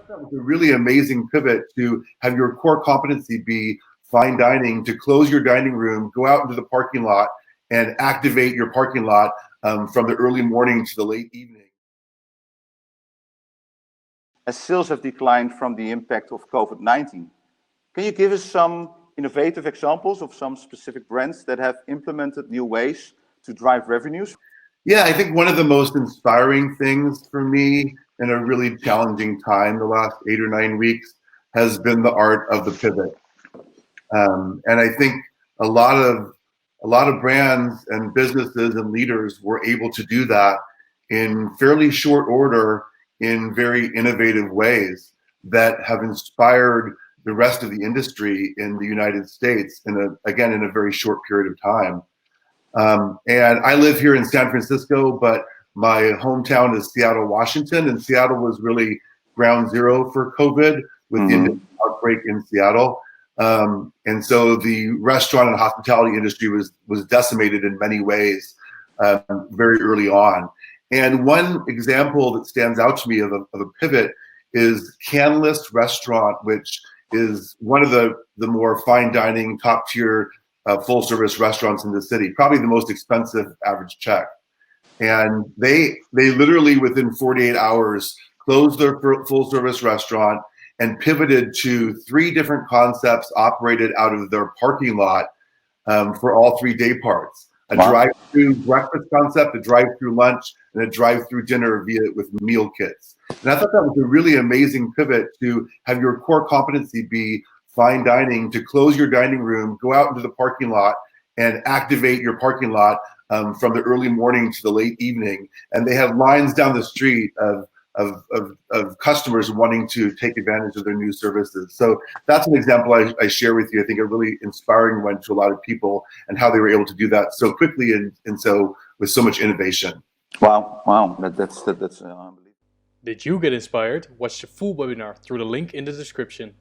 That was a really amazing pivot to have your core competency be fine dining, to close your dining room, go out into the parking lot, and activate your parking lot from the early morning to the late evening. As sales have declined from the impact of COVID-19, can you give us some innovative examples of some specific brands that have implemented new ways to drive revenues? Yeah, I think one of the most inspiring things for me in a really challenging time, the last 8 or 9 weeks, has been the art of the pivot. And I think a lot of brands and businesses and leaders were able to do that in fairly short order in very innovative ways that have inspired the rest of the industry in the United States in a very short period of time. And I live here in San Francisco, but my hometown is Seattle, Washington, and Seattle was really ground zero for COVID with the outbreak in Seattle. And so the restaurant and hospitality industry was decimated in many ways very early on. And one example that stands out to me of a pivot is Canlist Restaurant, which is one of the more fine dining, top tier full service restaurants in the city, probably the most expensive average check. And they literally within 48 hours closed their full service restaurant and pivoted to 3 different concepts operated out of their parking lot for all 3 day parts. A drive-through breakfast concept, a drive-through lunch, and a drive-through dinner with meal kits. And I thought that was a really amazing pivot to have your core competency be fine dining, to close your dining room, go out into the parking lot, and activate your parking lot from the early morning to the late evening. And they have lines down the street of customers wanting to take advantage of their new services. So that's an example I share with you. I think a really inspiring one to a lot of people and how they were able to do that so quickly and so with so much innovation. Wow, that's unbelievable. Did you get inspired? Watch the full webinar through the link in the description.